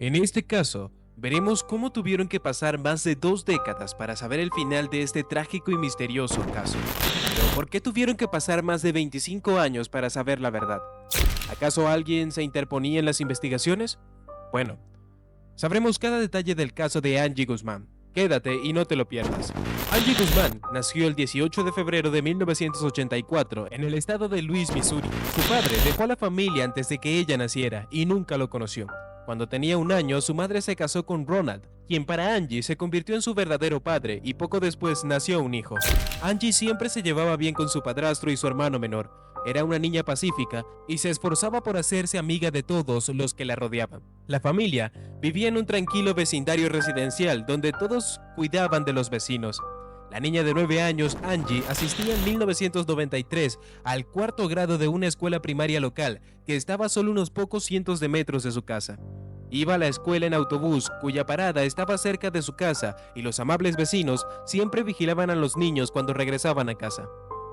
En este caso, veremos cómo tuvieron que pasar más de 2 décadas para saber el final de este trágico y misterioso caso. Pero ¿por qué tuvieron que pasar más de 25 años para saber la verdad? ¿Acaso alguien se interponía en las investigaciones? Bueno, sabremos cada detalle del caso de Angie Guzmán. Quédate y no te lo pierdas. Angie Guzmán nació el 18 de febrero de 1984 en el estado de Louis, Missouri. Su padre dejó a la familia antes de que ella naciera y nunca lo conoció. Cuando tenía 1 año, su madre se casó con Ronald, quien para Angie se convirtió en su verdadero padre, y poco después nació un hijo. Angie siempre se llevaba bien con su padrastro y su hermano menor. Era una niña pacífica y se esforzaba por hacerse amiga de todos los que la rodeaban. La familia vivía en un tranquilo vecindario residencial donde todos cuidaban de los vecinos. La niña de 9 años, Angie, asistía en 1993 al 4º grado de una escuela primaria local que estaba a solo unos pocos cientos de metros de su casa. Iba a la escuela en autobús, cuya parada estaba cerca de su casa, y los amables vecinos siempre vigilaban a los niños cuando regresaban a casa.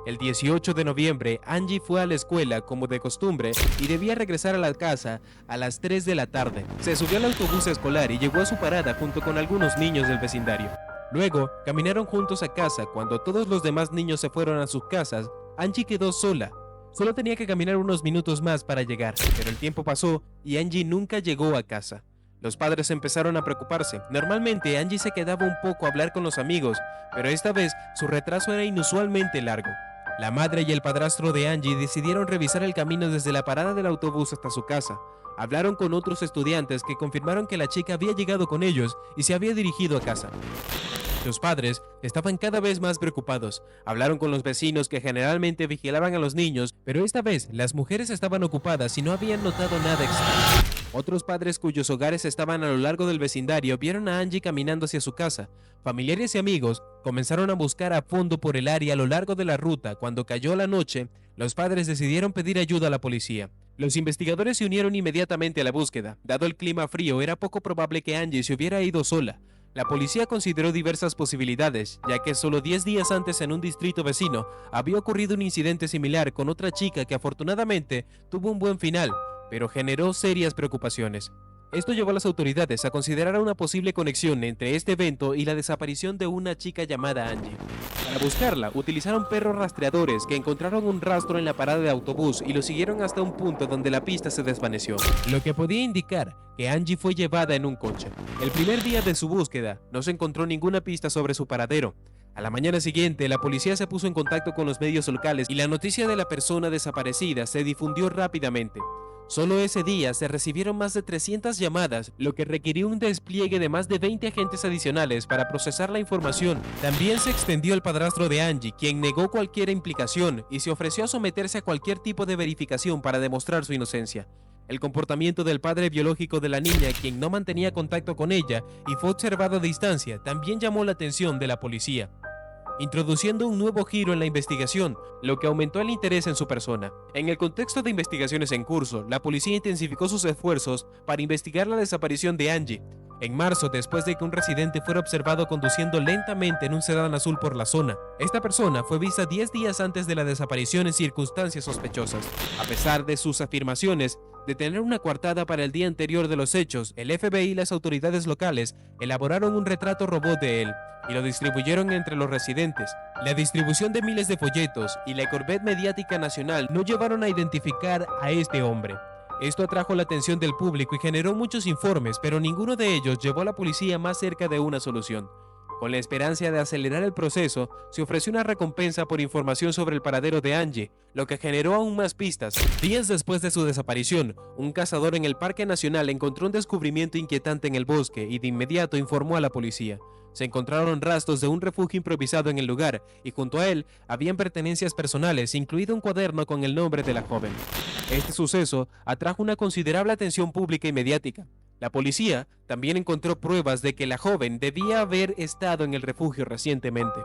El 18 de noviembre, Angie fue a la escuela como de costumbre y debía regresar a la casa a las 3 de la tarde. Se subió al autobús escolar y llegó a su parada junto con algunos niños del vecindario. Luego, caminaron juntos a casa. Cuando todos los demás niños se fueron a sus casas, Angie quedó sola. Solo tenía que caminar unos minutos más para llegar, pero el tiempo pasó y Angie nunca llegó a casa. Los padres empezaron a preocuparse. Normalmente Angie se quedaba un poco a hablar con los amigos, pero esta vez su retraso era inusualmente largo. La madre y el padrastro de Angie decidieron revisar el camino desde la parada del autobús hasta su casa. Hablaron con otros estudiantes que confirmaron que la chica había llegado con ellos y se había dirigido a casa. Los padres estaban cada vez más preocupados. Hablaron con los vecinos que generalmente vigilaban a los niños, pero esta vez las mujeres estaban ocupadas y no habían notado nada extraño. Otros padres cuyos hogares estaban a lo largo del vecindario vieron a Angie caminando hacia su casa. Familiares y amigos comenzaron a buscar a fondo por el área a lo largo de la ruta. Cuando cayó la noche, los padres decidieron pedir ayuda a la policía. Los investigadores se unieron inmediatamente a la búsqueda. Dado el clima frío, era poco probable que Angie se hubiera ido sola. La policía consideró diversas posibilidades, ya que solo 10 días antes en un distrito vecino había ocurrido un incidente similar con otra chica que afortunadamente tuvo un buen final, pero generó serias preocupaciones. Esto llevó a las autoridades a considerar una posible conexión entre este evento y la desaparición de una chica llamada Angie. Para buscarla, utilizaron perros rastreadores que encontraron un rastro en la parada de autobús y lo siguieron hasta un punto donde la pista se desvaneció, lo que podía indicar que Angie fue llevada en un coche. El primer día de su búsqueda, no se encontró ninguna pista sobre su paradero. A la mañana siguiente, la policía se puso en contacto con los medios locales y la noticia de la persona desaparecida se difundió rápidamente. Solo ese día se recibieron más de 300 llamadas, lo que requirió un despliegue de más de 20 agentes adicionales para procesar la información. También se extendió el padrastro de Angie, quien negó cualquier implicación y se ofreció a someterse a cualquier tipo de verificación para demostrar su inocencia. El comportamiento del padre biológico de la niña, quien no mantenía contacto con ella y fue observado a distancia, también llamó la atención de la policía, introduciendo un nuevo giro en la investigación, lo que aumentó el interés en su persona. En el contexto de investigaciones en curso, la policía intensificó sus esfuerzos para investigar la desaparición de Angie. En marzo, después de que un residente fuera observado conduciendo lentamente en un sedán azul por la zona, esta persona fue vista 10 días antes de la desaparición en circunstancias sospechosas. A pesar de sus afirmaciones de tener una coartada para el día anterior de los hechos, el FBI y las autoridades locales elaboraron un retrato robot de él y lo distribuyeron entre los residentes. La distribución de miles de folletos y la Corvette mediática nacional no llevaron a identificar a este hombre. Esto atrajo la atención del público y generó muchos informes, pero ninguno de ellos llevó a la policía más cerca de una solución. Con la esperanza de acelerar el proceso, se ofreció una recompensa por información sobre el paradero de Angie, lo que generó aún más pistas. Días después de su desaparición, un cazador en el Parque Nacional encontró un descubrimiento inquietante en el bosque y de inmediato informó a la policía. Se encontraron rastros de un refugio improvisado en el lugar y junto a él habían pertenencias personales, incluido un cuaderno con el nombre de la joven. Este suceso atrajo una considerable atención pública y mediática. La policía también encontró pruebas de que la joven debía haber estado en el refugio recientemente.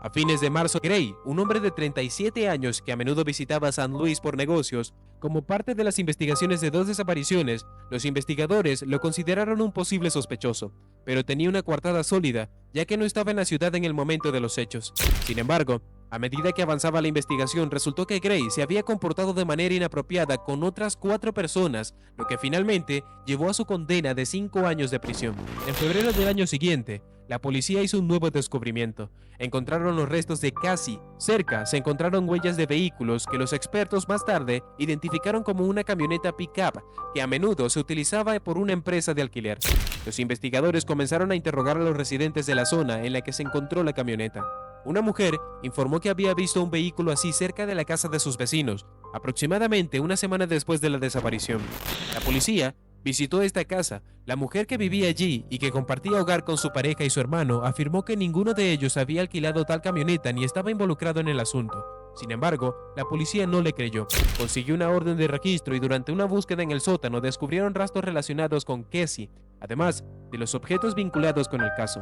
A fines de marzo, Gray, un hombre de 37 años que a menudo visitaba San Luis por negocios, como parte de las investigaciones de 2 desapariciones, los investigadores lo consideraron un posible sospechoso, pero tenía una coartada sólida, ya que no estaba en la ciudad en el momento de los hechos. Sin embargo, A medida que avanzaba la investigación, resultó que Gray se había comportado de manera inapropiada con otras 4 personas, lo que finalmente llevó a su condena de 5 años de prisión. En febrero del año siguiente, la policía hizo un nuevo descubrimiento. Encontraron los restos de Cassie. Cerca se encontraron huellas de vehículos que los expertos más tarde identificaron como una camioneta pick-up que a menudo se utilizaba por una empresa de alquiler. Los investigadores comenzaron a interrogar a los residentes de la zona en la que se encontró la camioneta. Una mujer informó que había visto un vehículo así cerca de la casa de sus vecinos, aproximadamente una semana después de la desaparición. La policía visitó esta casa. La mujer que vivía allí y que compartía hogar con su pareja y su hermano afirmó que ninguno de ellos había alquilado tal camioneta ni estaba involucrado en el asunto. Sin embargo, la policía no le creyó. Consiguió una orden de registro y durante una búsqueda en el sótano descubrieron rastros relacionados con Cassie, además de los objetos vinculados con el caso.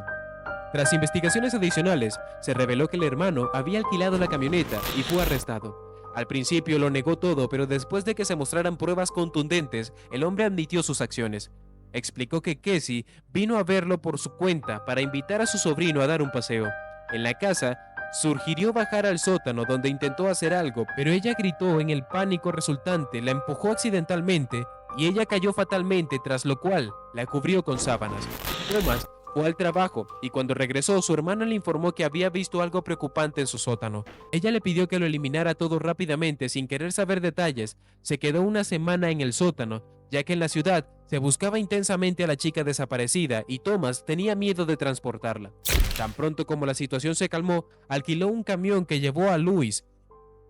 Tras investigaciones adicionales, se reveló que el hermano había alquilado la camioneta y fue arrestado. Al principio lo negó todo, pero después de que se mostraran pruebas contundentes, el hombre admitió sus acciones. Explicó que Cassie vino a verlo por su cuenta para invitar a su sobrino a dar un paseo. En la casa, sugirió bajar al sótano donde intentó hacer algo, pero ella gritó en el pánico resultante, la empujó accidentalmente y ella cayó fatalmente, tras lo cual la cubrió con sábanas. Thomas fue al trabajo y cuando regresó su hermana le informó que había visto algo preocupante en su sótano. Ella le pidió que lo eliminara todo rápidamente sin querer saber detalles. Se quedó una semana en el sótano, ya que en la ciudad se buscaba intensamente a la chica desaparecida y Thomas tenía miedo de transportarla. Tan pronto como la situación se calmó, alquiló un camión que llevó a Louis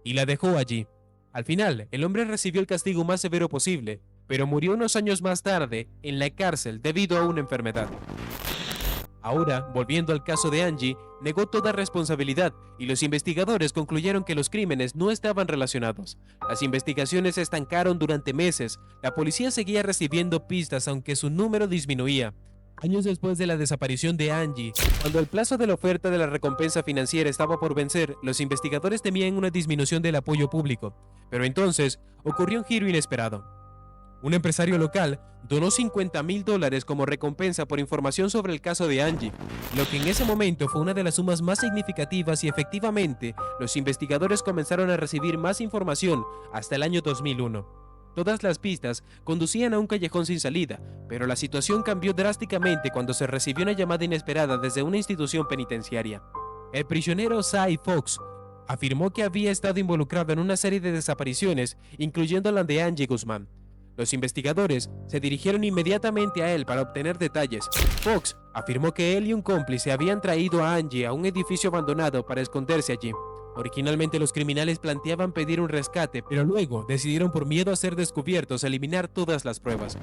y la dejó allí. Al final, el hombre recibió el castigo más severo posible, pero murió unos años más tarde en la cárcel debido a una enfermedad. Ahora, volviendo al caso de Angie, negó toda responsabilidad y los investigadores concluyeron que los crímenes no estaban relacionados. Las investigaciones se estancaron durante meses. La policía seguía recibiendo pistas aunque su número disminuía. Años después de la desaparición de Angie, cuando el plazo de la oferta de la recompensa financiera estaba por vencer, los investigadores temían una disminución del apoyo público. Pero entonces, ocurrió un giro inesperado. Un empresario local donó $50,000 como recompensa por información sobre el caso de Angie, lo que en ese momento fue una de las sumas más significativas y efectivamente los investigadores comenzaron a recibir más información hasta el año 2001. Todas las pistas conducían a un callejón sin salida, pero la situación cambió drásticamente cuando se recibió una llamada inesperada desde una institución penitenciaria. El prisionero Cy Fox afirmó que había estado involucrado en una serie de desapariciones, incluyendo la de Angie Guzmán. Los investigadores se dirigieron inmediatamente a él para obtener detalles. Fox afirmó que él y un cómplice habían traído a Angie a un edificio abandonado para esconderse allí. Originalmente los criminales planteaban pedir un rescate, pero luego decidieron por miedo a ser descubiertos eliminar todas las pruebas.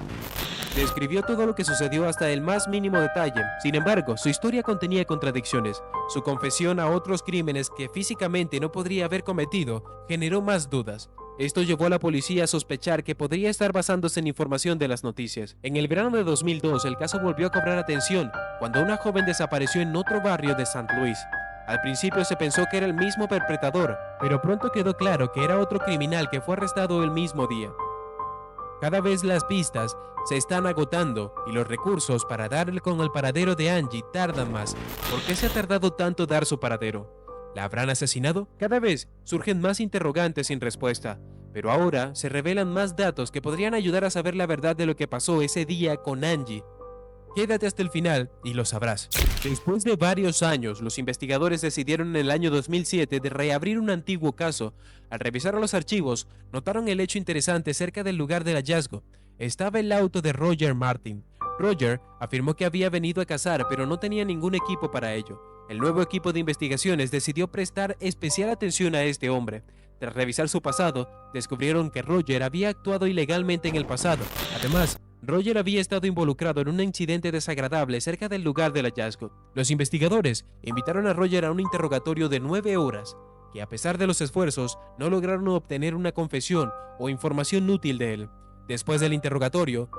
Describió todo lo que sucedió hasta el más mínimo detalle. Sin embargo, su historia contenía contradicciones. Su confesión a otros crímenes que físicamente no podría haber cometido generó más dudas. Esto llevó a la policía a sospechar que podría estar basándose en información de las noticias. En el verano de 2002, el caso volvió a cobrar atención cuando una joven desapareció en otro barrio de St. Louis. Al principio se pensó que era el mismo perpetrador, pero pronto quedó claro que era otro criminal que fue arrestado el mismo día. Cada vez las pistas se están agotando y los recursos para dar con el paradero de Angie tardan más. ¿Por qué se ha tardado tanto dar su paradero? ¿La habrán asesinado? Cada vez surgen más interrogantes sin respuesta, pero ahora se revelan más datos que podrían ayudar a saber la verdad de lo que pasó ese día con Angie. Quédate hasta el final y lo sabrás. Después de varios años, los investigadores decidieron en el año 2007 de reabrir un antiguo caso. Al revisar los archivos, notaron el hecho interesante cerca del lugar del hallazgo. Estaba el auto de Roger Martin. Roger afirmó que había venido a cazar, pero no tenía ningún equipo para ello. El nuevo equipo de investigaciones decidió prestar especial atención a este hombre. Tras revisar su pasado, descubrieron que Roger había actuado ilegalmente en el pasado. Además, Roger había estado involucrado en un incidente desagradable cerca del lugar del hallazgo. Los investigadores invitaron a Roger a un interrogatorio de 9 horas, que a pesar de los esfuerzos, no lograron obtener una confesión o información útil de él. Después del interrogatorio,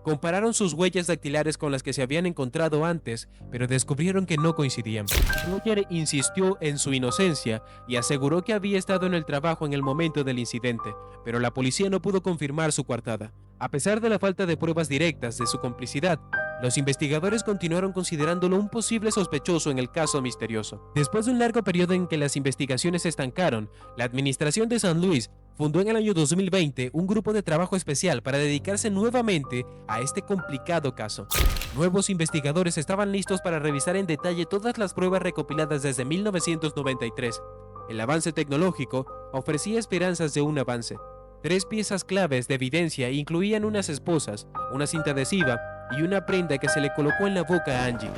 compararon sus huellas dactilares con las que se habían encontrado antes, pero descubrieron que no coincidían. Roger insistió en su inocencia y aseguró que había estado en el trabajo en el momento del incidente, pero la policía no pudo confirmar su coartada. A pesar de la falta de pruebas directas de su complicidad, los investigadores continuaron considerándolo un posible sospechoso en el caso misterioso. Después de un largo periodo en que las investigaciones se estancaron, la administración de San Luis fundó en el año 2020 un grupo de trabajo especial para dedicarse nuevamente a este complicado caso. Nuevos investigadores estaban listos para revisar en detalle todas las pruebas recopiladas desde 1993. El avance tecnológico ofrecía esperanzas de un avance. 3 piezas claves de evidencia incluían unas esposas, una cinta adhesiva y una prenda que se le colocó en la boca a Angie.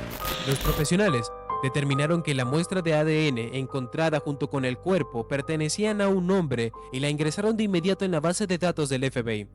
Los profesionales determinaron que la muestra de ADN encontrada junto con el cuerpo pertenecían a un hombre y la ingresaron de inmediato en la base de datos del FBI.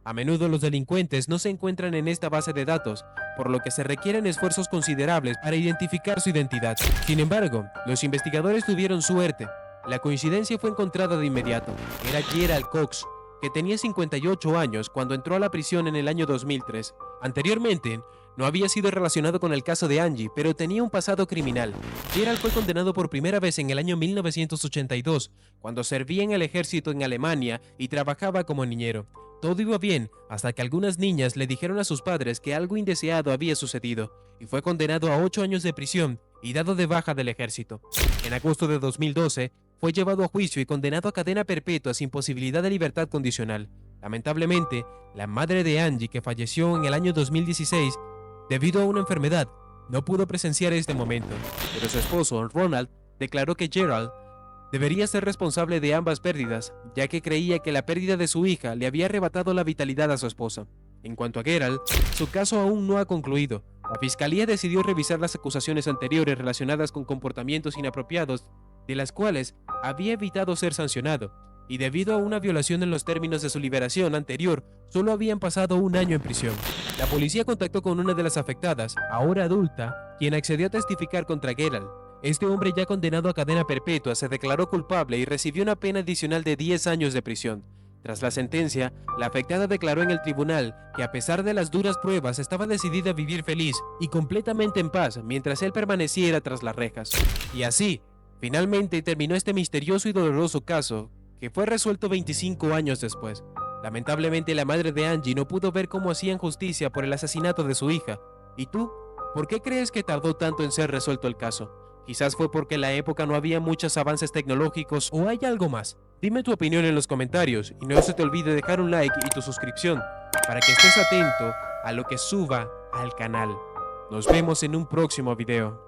A menudo los delincuentes no se encuentran en esta base de datos, por lo que se requieren esfuerzos considerables para identificar su identidad. Sin embargo, los investigadores tuvieron suerte. La coincidencia fue encontrada de inmediato. Era Gerald Cox, que tenía 58 años cuando entró a la prisión en el año 2003. Anteriormente, no había sido relacionado con el caso de Angie, pero tenía un pasado criminal. Gerald fue condenado por primera vez en el año 1982, cuando servía en el ejército en Alemania y trabajaba como niñero. Todo iba bien, hasta que algunas niñas le dijeron a sus padres que algo indeseado había sucedido, y fue condenado a 8 años de prisión y dado de baja del ejército. En agosto de 2012, fue llevado a juicio y condenado a cadena perpetua sin posibilidad de libertad condicional. Lamentablemente, la madre de Angie, que falleció en el año 2016 debido a una enfermedad, no pudo presenciar este momento, pero su esposo, Ronald, declaró que Gerald debería ser responsable de ambas pérdidas, ya que creía que la pérdida de su hija le había arrebatado la vitalidad a su esposa. En cuanto a Gerald, su caso aún no ha concluido. La fiscalía decidió revisar las acusaciones anteriores relacionadas con comportamientos inapropiados, de las cuales había evitado ser sancionado, y debido a una violación en los términos de su liberación anterior, solo habían pasado 1 año en prisión. La policía contactó con una de las afectadas, ahora adulta, quien accedió a testificar contra Gerald. Este hombre, ya condenado a cadena perpetua, se declaró culpable y recibió una pena adicional de 10 años de prisión. Tras la sentencia, la afectada declaró en el tribunal que, a pesar de las duras pruebas, estaba decidida a vivir feliz y completamente en paz mientras él permaneciera tras las rejas. Y así, finalmente terminó este misterioso y doloroso caso, que fue resuelto 25 años después. Lamentablemente, la madre de Angie no pudo ver cómo hacían justicia por el asesinato de su hija. ¿Y tú? ¿Por qué crees que tardó tanto en ser resuelto el caso? Quizás fue porque en la época no había muchos avances tecnológicos, o hay algo más. Dime tu opinión en los comentarios y no se te olvide dejar un like y tu suscripción para que estés atento a lo que suba al canal. Nos vemos en un próximo video.